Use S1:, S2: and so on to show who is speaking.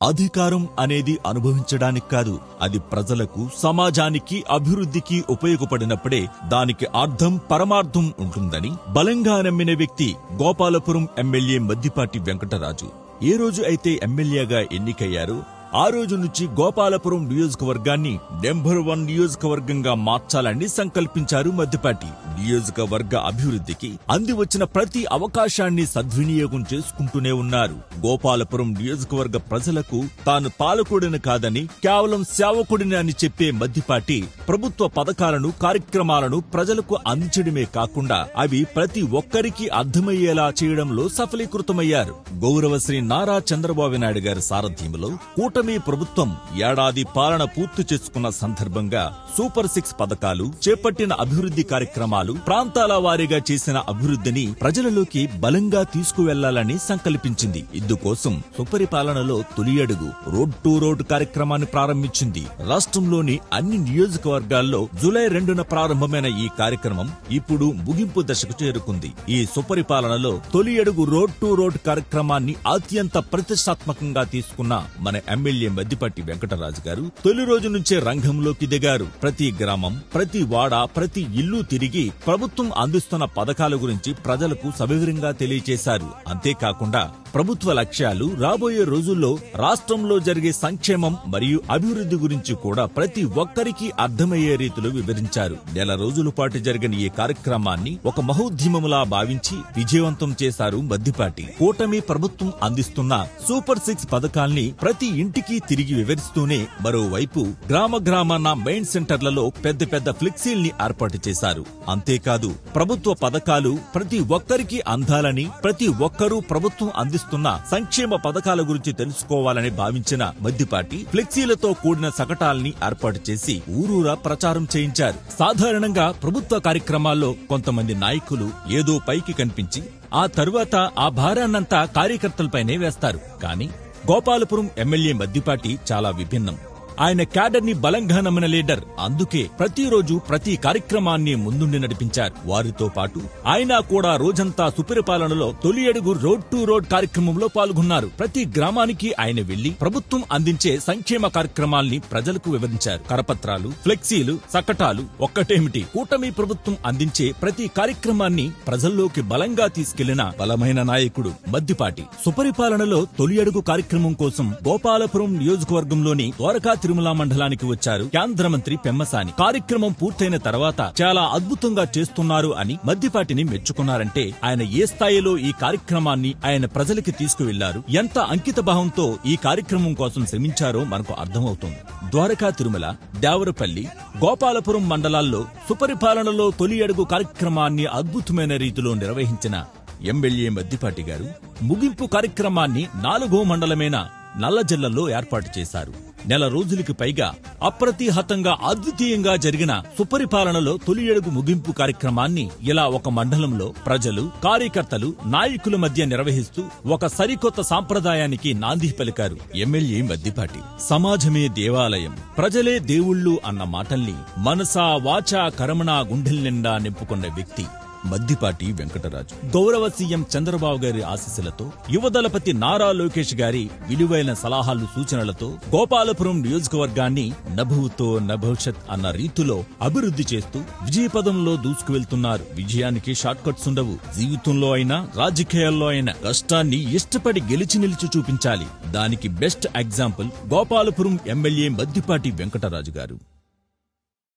S1: అధికారం అనేది అనుభవించడానికి కాదు, అది ప్రజలకు, సమాజానికి, అభివృద్ధికి ఉపయోగపడినప్పుడే దానికి అర్థం, పరమార్థం ఉంటుందని బలంగా నమ్మిన వ్యక్తి గోపాలపురం ఎమ్మెల్యే మద్దిపాటి వెంకటరాజు. ఏ రోజు అయితే ఎమ్మెల్యేగా ఎన్నికయ్యారో ఆ రోజు నుంచి గోపాలపురం నియోజకవర్గాన్ని నెంబర్ 1 నియోజకవర్గంగా మార్చాలని సంకల్పించారు మద్దిపాటి. నియోజకవర్గ అభివృద్ధికి అంది వచ్చిన ప్రతి అవకాశాన్ని సద్వినియోగం చేసుకుంటూనే ఉన్నారు. గోపాలపురం నియోజకవర్గ ప్రజలకు తాను పాలకుడిని కాదని, కేవలం సేవకుడిని అని చెప్పే మద్దిపాటి ప్రభుత్వ పథకాలను, కార్యక్రమాలను ప్రజలకు అందించడమే కాకుండా అవి ప్రతి ఒక్కరికి అర్థమయ్యేలా చేయడంలో సఫలీకృతమయ్యారు. గౌరవశ్రీ నారా చంద్రబాబు నాయుడు గారి సారథ్యంలో కూటమి ప్రభుత్వం ఏడాది పాలన పూర్తి చేసుకున్న సందర్భంగా సూపర్ 6 పథకాలు, చేపట్టిన అభివృద్ధి కార్యక్రమాలు, ప్రాంతాల వారీగా చేసిన అభివృద్ధిని ప్రజలలోకి బలంగా తీసుకువెళ్లాలని సంకల్పించింది. ఇందుకోసం సుపరిపాలనలో తొలి అడుగు రోడ్ టు రోడ్ కార్యక్రమాన్ని ప్రారంభించింది. రాష్ట్రంలోని అన్ని నియోజకవర్గాల్లో జూలై 2న ప్రారంభమైన ఈ కార్యక్రమం ఇప్పుడు ముగింపు దశకు చేరుకుంది. ఈ సుపరిపాలనలో తొలి అడుగు రోడ్ టు రోడ్ కార్యక్రమాన్ని అత్యంత ప్రతిష్టాత్మకంగా తీసుకున్న మన ఎమ్మెల్యే మద్దిపాటి వెంకటరాజు గారు తొలి రోజు నుంచే రంగంలోకి దిగారు. ప్రతి గ్రామం, ప్రతి వాడ, ప్రతి ఇల్లు తిరిగి ప్రభుత్వం అందిస్తున్న పథకాల గురించి ప్రజలకు సవివరంగా తెలియజేశారు. అంతేకాకుండా ప్రభుత్వ లక్ష్యాలు, రాబోయే రోజుల్లో రాష్ట్రంలో జరిగే సంక్షేమం మరియు అభివృద్ధి గురించి కూడా ప్రతి ఒక్కరికి అర్థమయ్యే రీతిలో వివరించారు. నెల రోజుల పాటు జరిగిన ఈ కార్యక్రమాన్ని ఒక మహోద్యమములా భావించి విజయవంతం చేశారు మద్దిపాటి. కూటమి ప్రభుత్వం అందిస్తున్న సూపర్ 6 పథకాల్ని ప్రతి ఇంటికి తిరిగి వివరిస్తూనే మరోవైపు గ్రామాన మెయిన్ సెంటర్లలో పెద్ద పెద్ద ఫ్లెక్సీల్ని ఏర్పాటు చేశారు. అంతేకాదు ప్రభుత్వ పథకాలు ప్రతి ఒక్కరికి అందాలని, ప్రతి ఒక్కరూ ప్రభుత్వం అందిస్తున్న సంక్షేమ పథకాల గురించి తెలుసుకోవాలని భావించిన మద్దిపాటి ఫ్లెక్సీలతో కూడిన శకటాల్ని ఏర్పాటు చేసి ఊరూరా ప్రచారం చేయించారు. సాధారణంగా ప్రభుత్వ కార్యక్రమాల్లో కొంతమంది నాయకులు ఏదో పైకి కనిపించి ఆ తరువాత ఆ భారాన్నంతా కార్యకర్తలపైనే వేస్తారు. కానీ గోపాలపురం ఎమ్మెల్యే మద్దిపాటి చాలా విభిన్నం. ఆయన క్యాడర్ ని బలంగా నమ్మిన లీడర్. అందుకే ప్రతిరోజు ప్రతి కార్యక్రమాన్ని ముందుండి నడిపించారు. వారితో పాటు ఆయన కూడా రోజంతా సుపరిపాలనలో తొలి అడుగు రోడ్ టు రోడ్ కార్యక్రమంలో పాల్గొన్నారు. ప్రతి గ్రామానికి ఆయన వెళ్లి ప్రభుత్వం అందించే సంక్షేమ కార్యక్రమాల్ని ప్రజలకు వివరించారు. కరపత్రాలు, ఫ్లెక్సీలు, సకటాలు ఒక్కటేమిటి, కూటమి ప్రభుత్వం అందించే ప్రతి కార్యక్రమాన్ని ప్రజల్లోకి బలంగా తీసుకెళ్లిన బలమైన నాయకుడు మద్దిపాటి. సుపరిపాలనలో తొలి అడుగు కార్యక్రమం కోసం గోపాలపురం నియోజకవర్గంలోని ద్వారకా తిరుమల మండలానికి వచ్చారు కేంద్ర మంత్రి పెమ్మసాని. కార్యక్రమం పూర్తయిన తర్వాత చాలా అద్భుతంగా చేస్తున్నారు అని మద్దిపాటిని మెచ్చుకున్నారంటే ఆయన ఏ స్థాయిలో ఈ కార్యక్రమాన్ని ఆయన ప్రజలకి తీసుకువెళ్లారు, ఎంత అంకిత భావంతో ఈ కార్యక్రమం కోసం శ్రమించారో మనకు అర్థమవుతుంది. ద్వారకా తిరుమల, దేవరపల్లి, గోపాలపురం మండలాల్లో సుపరిపాలనలో తొలి అడుగు కార్యక్రమాన్ని అద్భుతమైన రీతిలో నిర్వహించిన ఎమ్మెల్యే మద్దిపాటి గారు ముగింపు కార్యక్రమాన్ని 4వ మండలమైన నల్లజల్లలో ఏర్పాటు చేశారు. నెల రోజులకి పైగా అప్రతిహతంగా అద్వితీయంగా జరిగిన సుపరిపాలనలో తొలి అడుగు ముగింపు కార్యక్రమాన్ని ఇలా ఒక మండలంలో ప్రజలు, కార్యకర్తలు, నాయకుల మధ్య నిర్వహిస్తూ ఒక సరికొత్త సాంప్రదాయానికి నాంది పలికారు ఎమ్మెల్యే మద్దిపాటి. సమాజమే దేవాలయం, ప్రజలే దేవుళ్ళు అన్న మాటల్ని మనసా, వాచా, కర్మణా గుండెల నిండా నింపుకున్న వ్యక్తి మద్దిపాటి వెంకటరాజు. గౌరవ సీఎం చంద్రబాబు గారి ఆశీస్సులతో, యువదళపతి నారా లోకేష్ గారి విలువైన సలహాలు, సూచనలతో గోపాలపురం నియోజకవర్గాన్ని నభూతో నభవిష్యత్ అన్న రీతిలో అభివృద్ధి చేస్తూ విజయపదంలో దూసుకువెళ్తున్నారు. విజయానికి షార్ట్ కట్స్ ఉండవు. జీవితంలో అయినా, రాజకీయాల్లో అయినా కష్టాన్ని ఇష్టపడి గెలిచి నిలిచి చూపించాలి. దానికి best example Gopalapuram MLA Maddipati Venkataraju గారు.